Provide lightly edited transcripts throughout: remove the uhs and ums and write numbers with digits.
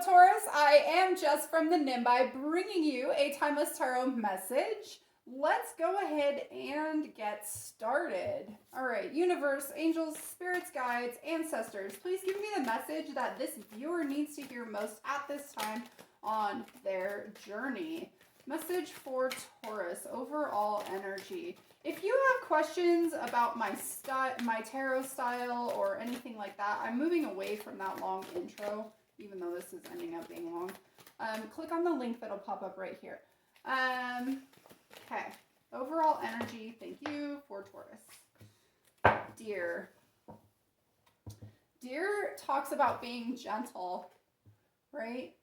Taurus. I am Jess from the Nimbi, bringing you a Timeless Tarot message. Let's go ahead and get started. All right, universe, angels, spirits, guides, ancestors, please give me the message that this viewer needs to hear most at this time on their journey. Message for Taurus, overall energy. If you have questions about my tarot style or anything like that, I'm moving away from that long intro, even though this is ending up being long. Click on the link that'll pop up right here. Okay, overall energy, thank you for Taurus. Deer. Deer talks about being gentle, right?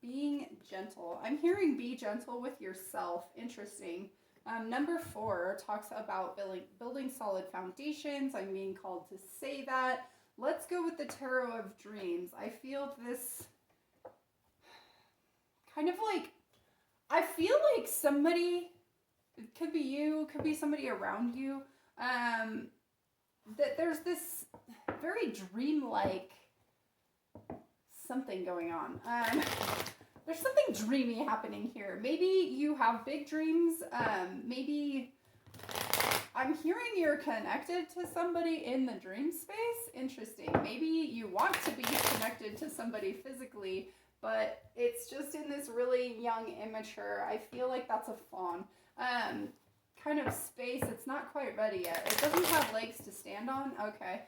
Being gentle. I'm hearing be gentle with yourself. Interesting. Number 4 talks about building solid foundations. I'm being called to say that. Let's go with the Tarot of Dreams. I feel this kind of like, I feel like somebody, it could be you, could be somebody around you, that there's this very dreamlike something going on. There's something dreamy happening here. Maybe you have big dreams. Maybe I'm hearing you're connected to somebody in the dream space. Interesting. Maybe you want to be connected to somebody physically, but it's just in this really young, immature, I feel like that's a fawn, kind of space. It's not quite ready yet. It doesn't have legs to stand on. Okay.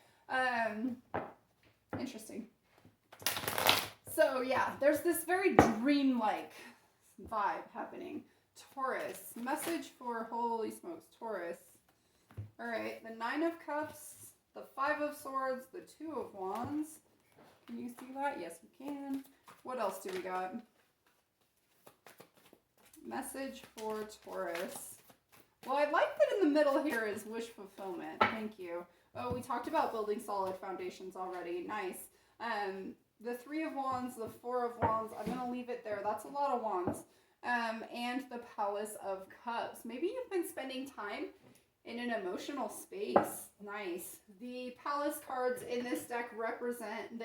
Interesting. So yeah, there's this very dreamlike vibe happening. Taurus, message for, holy smokes, Taurus. All right, the 9 of Cups, the 5 of Swords, the 2 of Wands. Can you see that? Yes, we can. What else do we got? Message for Taurus. Well, I like that in the middle here is wish fulfillment. Thank you. Oh, we talked about building solid foundations already. Nice. The 3 of Wands, the 4 of Wands, I'm going to leave it there. That's a lot of Wands. And the Palace of Cups. Maybe you've been spending time in an emotional space. Nice. The Palace cards in this deck represent,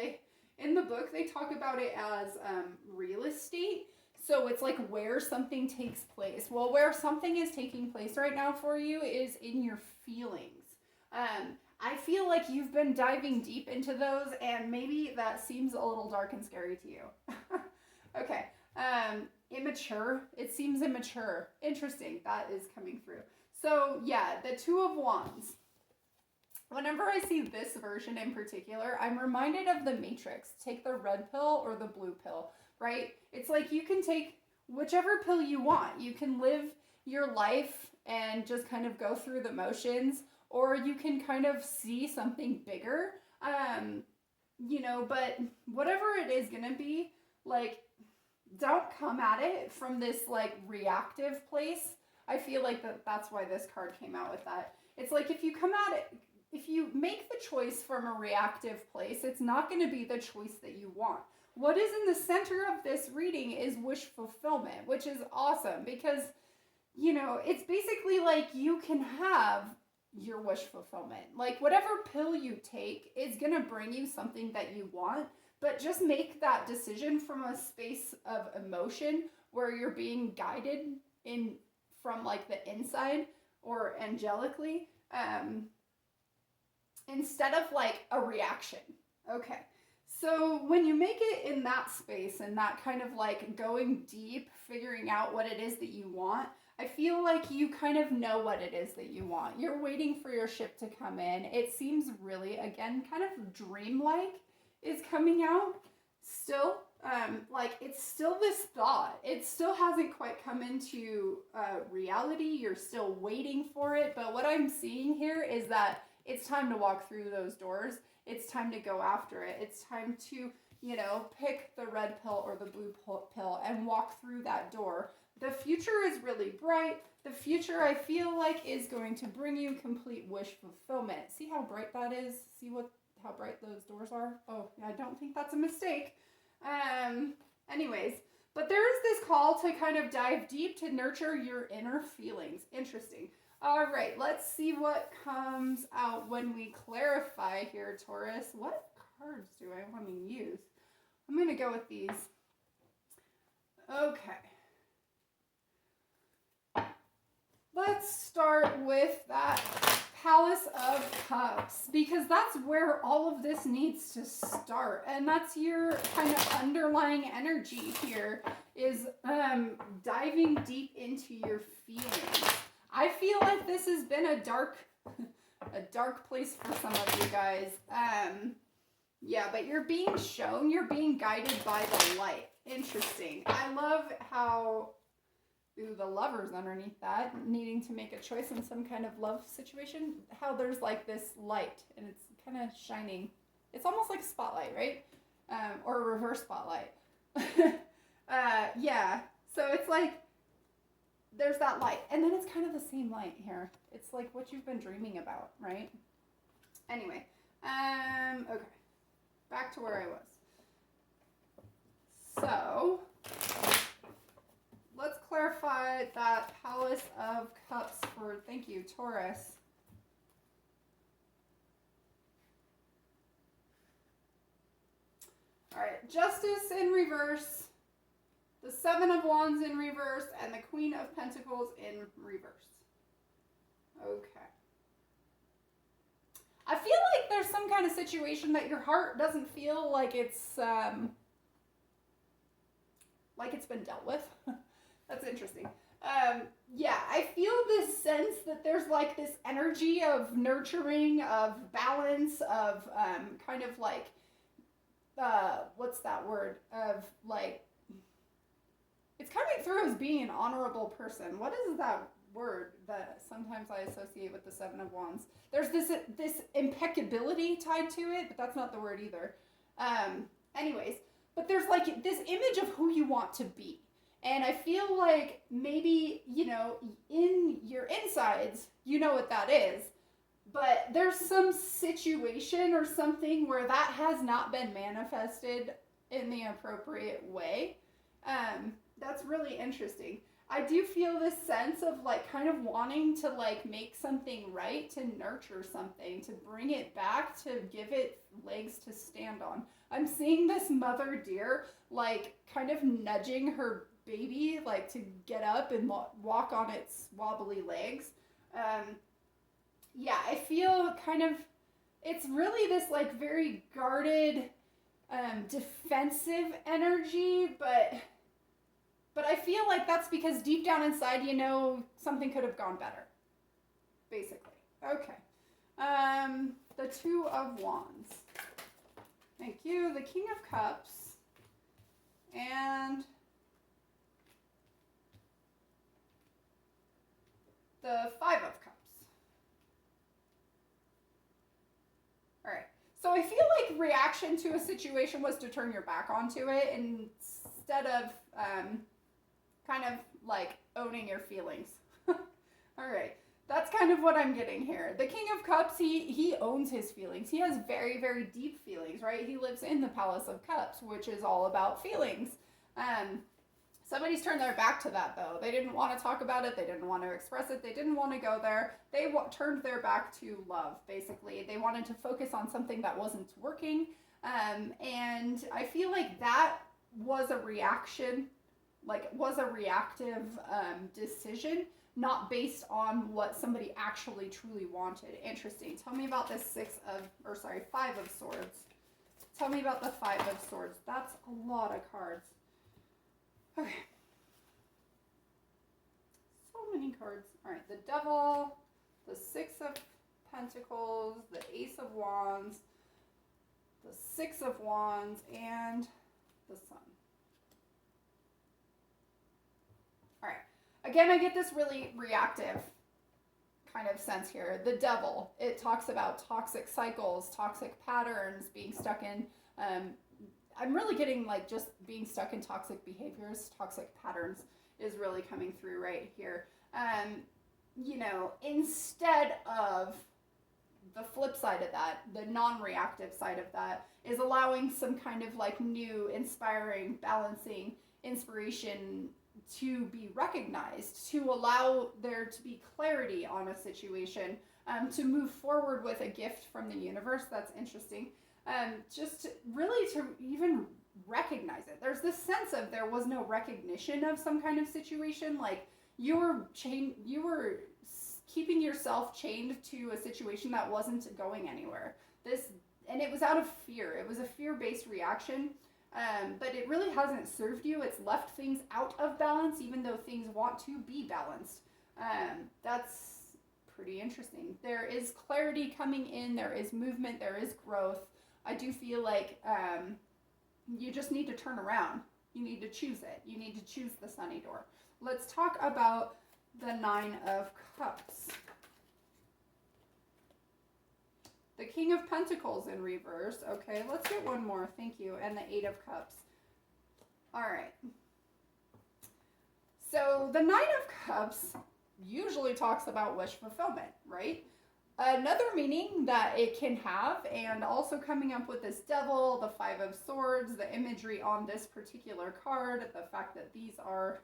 in the book, they talk about it as real estate. So it's like where something takes place. Well, where something is taking place right now for you is in your feelings. I feel like you've been diving deep into those, and maybe that seems a little dark and scary to you. Okay. Immature. It seems immature. Interesting. That is coming through. So yeah, the 2 of Wands. Whenever I see this version in particular, I'm reminded of the Matrix. Take the red pill or the blue pill, right? It's like you can take whichever pill you want. You can live your life and just kind of go through the motions, or you can kind of see something bigger, but whatever it is gonna be, like, don't come at it from this, like, reactive place. I feel like that's why this card came out with that. It's like if you come at it, if you make the choice from a reactive place, it's not going to be the choice that you want. What is in the center of this reading is wish fulfillment, which is awesome because, it's basically like you can have your wish fulfillment. Like whatever pill you take is going to bring you something that you want, but just make that decision from a space of emotion where you're being guided from like the inside or angelically, instead of like a reaction. Okay. So when you make it in that space and that kind of like going deep, figuring out what it is that you want, I feel like you kind of know what it is that you want. You're waiting for your ship to come in. It seems really, again, kind of dreamlike is coming out still. Like it's still this thought. It still hasn't quite come into reality. You're still waiting for it. But what I'm seeing here is that it's time to walk through those doors. It's time to go after it. It's time to, pick the red pill or the blue pill and walk through that door. The future is really bright. The future, I feel like, is going to bring you complete wish fulfillment. See how bright that is? See how bright those doors are? Oh, I don't think that's a mistake. Anyways, but there is this call to kind of dive deep to nurture your inner feelings. Interesting. All right, let's see what comes out when we clarify here, Taurus. What cards do I want to use? I'm going to go with these. Okay. Let's start with that Palace of Cups, because that's where all of this needs to start. And that's your kind of underlying energy here, is diving deep into your feelings. I feel like this has been a dark place for some of you guys. Yeah, but you're being shown, you're being guided by the light. Interesting. I love how, ooh, the Lover's underneath that, needing to make a choice in some kind of love situation. How there's like this light and it's kind of shining. It's almost like a spotlight, right? Or a reverse spotlight. Yeah, so it's like there's that light, and then it's kind of the same light here. It's like what you've been dreaming about, right? Anyway, okay, back to where I was. So let's clarify that Palace of Cups for, thank you, Taurus. All right, Justice in reverse, the Seven of Wands in reverse, and the Queen of Pentacles in reverse. Okay. I feel like there's some kind of situation that your heart doesn't feel like it's been dealt with. That's interesting. Yeah, I feel this sense that there's like this energy of nurturing, of balance, of kind of like, what's that word? Of like, it's coming through as being an honorable person. What is that word that sometimes I associate with the Seven of Wands? There's this impeccability tied to it, but that's not the word either. Anyways, but there's like this image of who you want to be. And I feel like maybe, you know, in your insides, you know what that is. But there's some situation or something where that has not been manifested in the appropriate way. That's really interesting. I do feel this sense of like kind of wanting to like make something right, to nurture something, to bring it back, to give it legs to stand on. I'm seeing this mother deer like kind of nudging her baby like to get up and walk on its wobbly legs. Yeah, I feel kind of, it's really this like very guarded, defensive energy, but I feel like that's because deep down inside, you know, something could have gone better, basically. Okay. The Two of Wands. Thank you. The King of Cups. And the Five of Cups. All right. So I feel like reaction to a situation was to turn your back onto it instead of kind of like owning your feelings. All right. That's kind of what I'm getting here. The King of Cups, he owns his feelings. He has very, very deep feelings, right? He lives in the Palace of Cups, which is all about feelings. Somebody's turned their back to that, though. They didn't want to talk about it. They didn't want to express it. They didn't want to go there. They turned their back to love, basically. They wanted to focus on something that wasn't working. And I feel like that was a reaction, like was a reactive decision, not based on what somebody actually truly wanted. Interesting. Tell me about this Five of Swords. Tell me about the Five of Swords. That's a lot of cards. Okay. So many cards. All right, the Devil, the Six of Pentacles, the Ace of Wands, the Six of Wands, and the Sun. All right. Again, I get this really reactive kind of sense here. The Devil, it talks about toxic cycles, toxic patterns, being stuck in, I'm really getting like just being stuck in toxic behaviors, toxic patterns is really coming through right here. You know, instead of the flip side of that, the non-reactive side of that, is allowing some kind of like new, inspiring, balancing inspiration to be recognized, to allow there to be clarity on a situation, to move forward with a gift from the universe. That's interesting. Just really to even recognize it. There's this sense of there was no recognition of some kind of situation. Like you were keeping yourself chained to a situation that wasn't going anywhere. And it was out of fear. It was a fear-based reaction. But it really hasn't served you. It's left things out of balance, even though things want to be balanced. That's pretty interesting. There is clarity coming in. There is movement. There is growth. I do feel like you just need to turn around. You need to choose it. You need to choose the sunny door. Let's talk about the Nine of Cups. The King of Pentacles in reverse. Okay, let's get one more. Thank you. And the Eight of Cups. All right. So the Nine of Cups usually talks about wish fulfillment, right? Another meaning that it can have, and also coming up with this devil, the Five of Swords, the imagery on this particular card, the fact that these are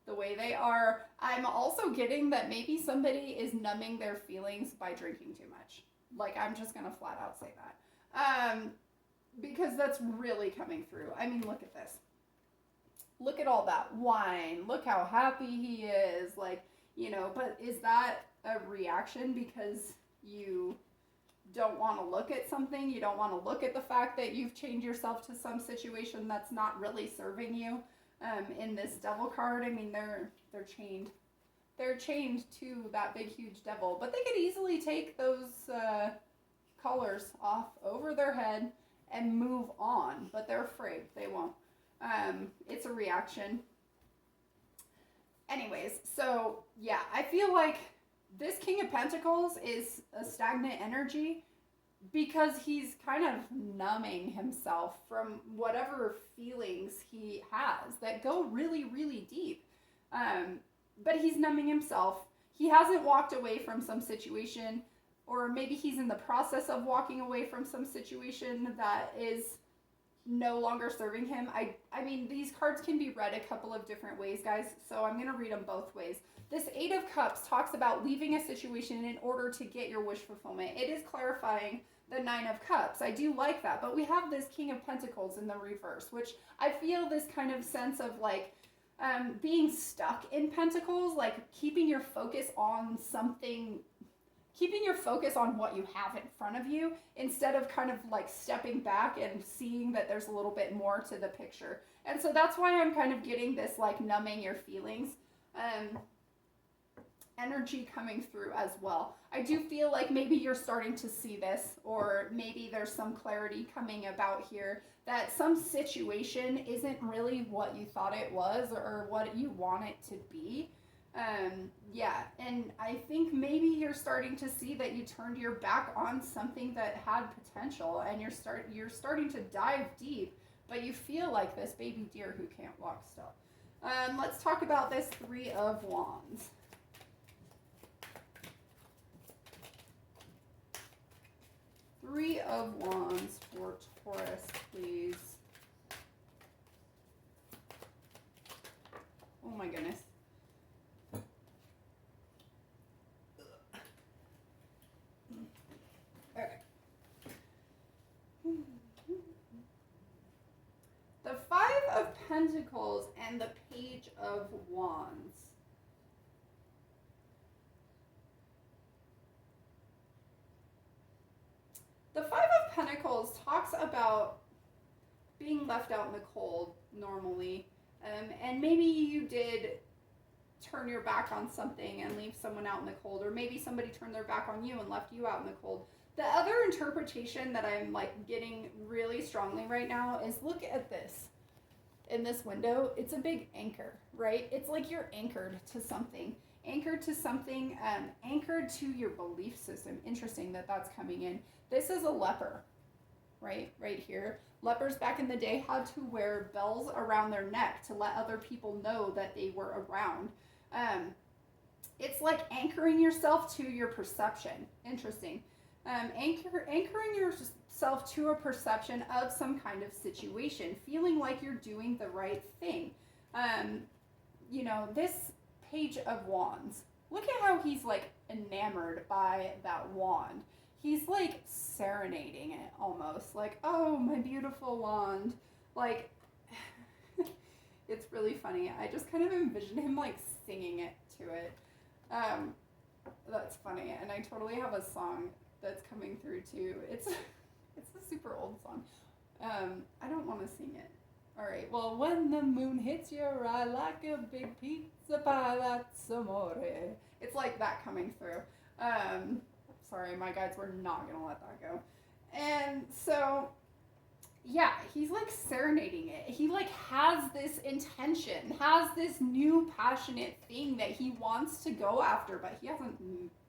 the way they are. I'm also getting that maybe somebody is numbing their feelings by drinking too much. Like, I'm just going to flat out say that. Because that's really coming through. I mean, look at this. Look at all that wine. Look how happy he is. Like, you know, but is that a reaction because you don't want to look at something? You don't want to look at the fact that you've chained yourself to some situation that's not really serving you? In this devil card, I mean, they're chained. They're chained to that big, huge devil. But they could easily take those collars off over their head and move on. But they're afraid. They won't. It's a reaction. Anyways, so, yeah, I feel like this King of Pentacles is a stagnant energy because he's kind of numbing himself from whatever feelings he has that go really, really deep. But he's numbing himself. He hasn't walked away from some situation, or maybe he's in the process of walking away from some situation that is no longer serving him. I mean, these cards can be read a couple of different ways, guys, so I'm going to read them both ways. This Eight of Cups talks about leaving a situation in order to get your wish fulfillment. It is clarifying the Nine of Cups. I do like that, but we have this King of Pentacles in the reverse, which I feel this kind of sense of like, being stuck in Pentacles, like keeping your focus on something, keeping your focus on what you have in front of you instead of kind of like stepping back and seeing that there's a little bit more to the picture. And so that's why I'm kind of getting this like numbing your feelings energy coming through as well. I do feel like maybe you're starting to see this, or maybe there's some clarity coming about here that some situation isn't really what you thought it was or what you want it to be. Yeah, and I think maybe you're starting to see that you turned your back on something that had potential, and you're starting to dive deep, but you feel like this baby deer who can't walk still. Let's talk about this Three of Wands. Three of Wands for Taurus, please. Oh my goodness. Okay. The Five of Pentacles and the Page of Wands. The Five of Pentacles talks about being left out in the cold normally, and maybe you did turn your back on something and leave someone out in the cold, or maybe somebody turned their back on you and left you out in the cold. The other interpretation that I'm like getting really strongly right now is, look at this. In this window, it's a big anchor, right? It's like you're anchored to something. Anchored to something, anchored to your belief system. Interesting that that's coming in. This is a leper, right here. Lepers back in the day had to wear bells around their neck to let other people know that they were around. It's like anchoring yourself to your perception. Interesting. Anchoring yourself to a perception of some kind of situation, feeling like you're doing the right thing. You know, this Page of Wands, look at how he's like enamored by that wand. He's like serenading it almost, like, oh, my beautiful wand. Like, it's really funny. I just kind of envision him like singing it to it. That's funny, and I totally have a song that's coming through too. It's a super old song. I don't want to sing it. All right. Well, when the moon hits your eye like a big pizza pie, that's amore. It's like that coming through. Sorry, my guides were not gonna let that go. And so, yeah, he's like serenading it. He like has this intention, has this new passionate thing that he wants to go after, but he hasn't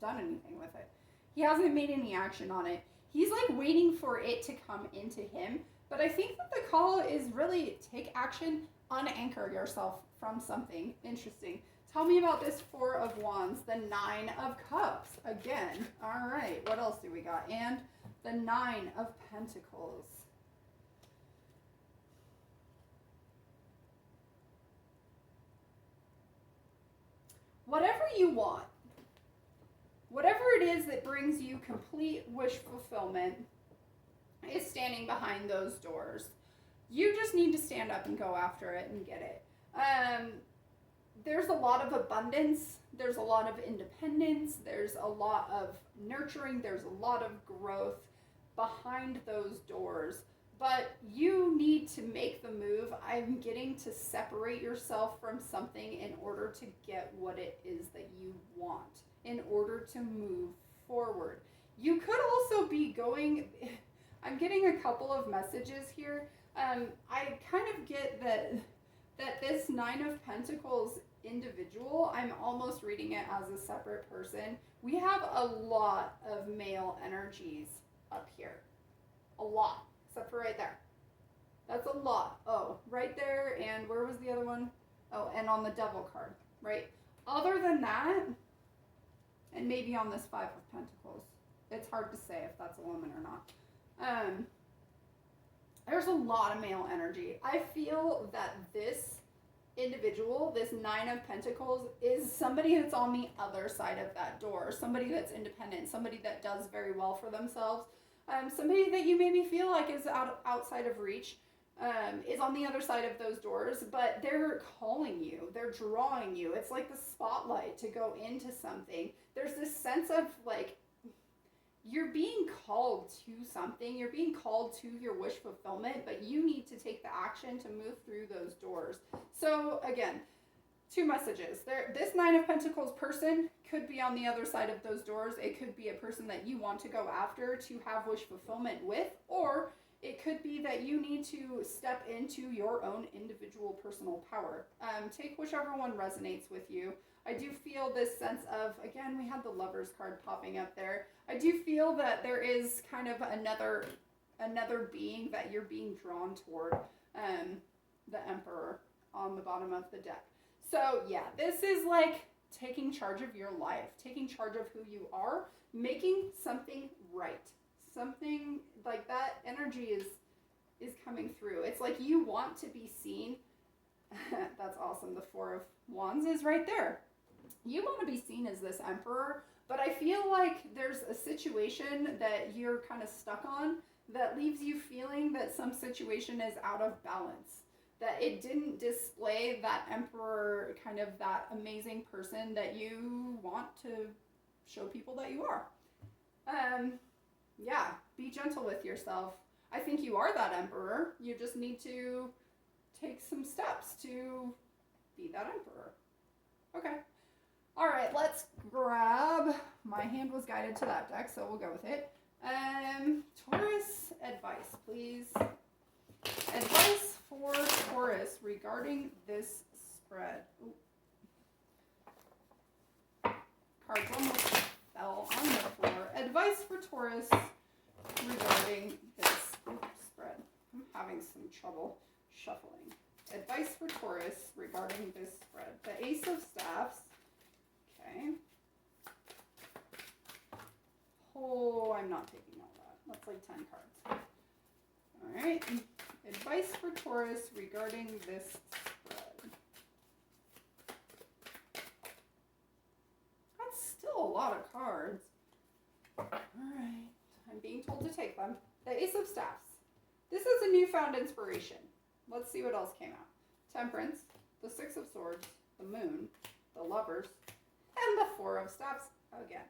done anything with it. He hasn't made any action on it. He's like waiting for it to come into him. But I think that the call is really take action, unanchor yourself from something. Interesting. Tell me about this Four of Wands, the Nine of Cups. Again. All right. What else do we got? And the Nine of Pentacles. Whatever you want, whatever it is that brings you complete wish fulfillment is standing behind those doors. You just need to stand up and go after it and get it. There's a lot of abundance. There's a lot of independence. There's a lot of nurturing. There's a lot of growth behind those doors. But you need to make the move. I'm getting to separate yourself from something in order to get what it is that you want, in order to move forward. You could also be going... I'm getting a couple of messages here. I kind of get that this Nine of Pentacles individual, I'm almost reading it as a separate person. We have a lot of male energies up here. A lot. Except for right there. That's a lot. Oh, right there, and where was the other one? Oh, and on the Devil card, right? Other than that, and maybe on this Five of Pentacles, it's hard to say if that's a woman or not. There's a lot of male energy. I feel that this individual, this Nine of Pentacles, is somebody that's on the other side of that door. Somebody that's independent. Somebody that does very well for themselves. Somebody that you maybe feel like is outside of reach, is on the other side of those doors, but they're calling you. They're drawing you. It's like the spotlight to go into something. There's this sense of like, you're being called to something. You're being called to your wish fulfillment, but you need to take the action to move through those doors. So again, two messages. This Nine of Pentacles person could be on the other side of those doors. It could be a person that you want to go after to have wish fulfillment with, or it could be that you need to step into your own individual personal power. Take whichever one resonates with you. I do feel this sense of, again, we had the Lovers card popping up there. I do feel that there is kind of another being that you're being drawn toward, the Emperor on the bottom of the deck. So yeah, this is like taking charge of your life, taking charge of who you are, making something right. Something like that energy is coming through. It's like you want to be seen. That's awesome. The Four of Wands is right there. You want to be seen as this Emperor, but I feel like there's a situation that you're kind of stuck on that leaves you feeling that some situation is out of balance. That it didn't display that Emperor, kind of that amazing person that you want to show people that you are. Yeah, be gentle with yourself. I think you are that Emperor. You just need to take some steps to be that Emperor. Okay. All right, let's grab, my hand was guided to that deck, so we'll go with it. Taurus, advice, please. Advice for Taurus regarding this spread. Ooh. Cards almost fell on the floor. Advice for Taurus regarding this spread. I'm having some trouble shuffling. Advice for Taurus regarding this spread. The Ace of Staffs. Okay. Oh, I'm not taking all that. That's like 10 cards. All right. Advice for Taurus regarding this spread. That's still a lot of cards. All right. I'm being told to take them. The Ace of Staffs. This is a newfound inspiration. Let's see what else came out. Temperance, the Six of Swords, the Moon, the Lovers, and the Four of Staffs again.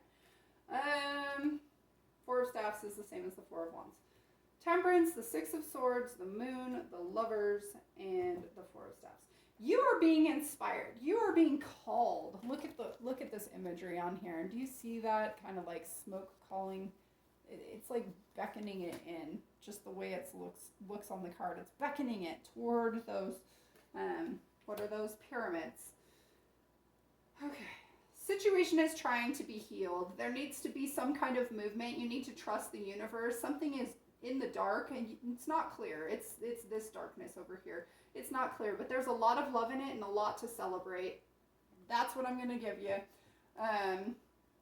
Four of Staffs is the same as the Four of Wands. Temperance, the Six of Swords, the Moon, the Lovers, and the Four of Staffs. You are being inspired. You are being called. Look at this imagery on here. Do you see that kind of like smoke calling? It's like beckoning it in. Just the way it looks on the card. It's beckoning it toward those. What are those? Pyramids. Okay. Situation is trying to be healed. There needs to be some kind of movement. You need to trust the universe. Something is in the dark and it's not clear. It's this darkness over here. It's not clear, but there's a lot of love in it and a lot to celebrate. That's what I'm going to give you.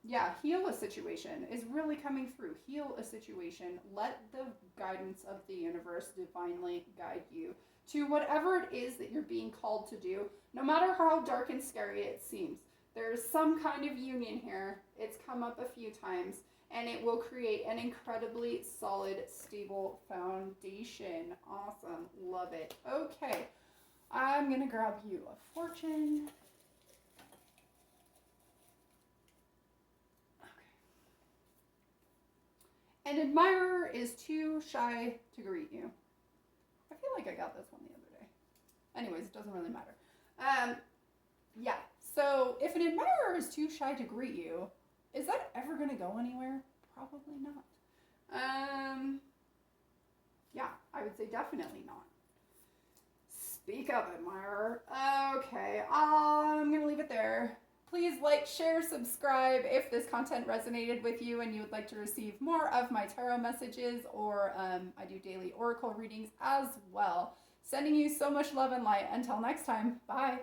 Yeah, heal a situation is really coming through. Heal a situation. Let the guidance of the universe divinely guide you to whatever it is that you're being called to do, no matter how dark and scary it seems. There's some kind of union here. It's come up a few times, and it will create an incredibly solid, stable foundation. Awesome. Love it. Okay. I'm going to grab you a fortune. An admirer is too shy to greet you. I feel like I got this one the other day. Anyways, it doesn't really matter. Yeah. So if an admirer is too shy to greet you, is that ever going to go anywhere? Probably not. Yeah, I would say definitely not. Speak up, admirer. Okay, I'm going to leave it there. Please like, share, subscribe if this content resonated with you and you would like to receive more of my tarot messages, or I do daily oracle readings as well. Sending you so much love and light. Until next time, bye.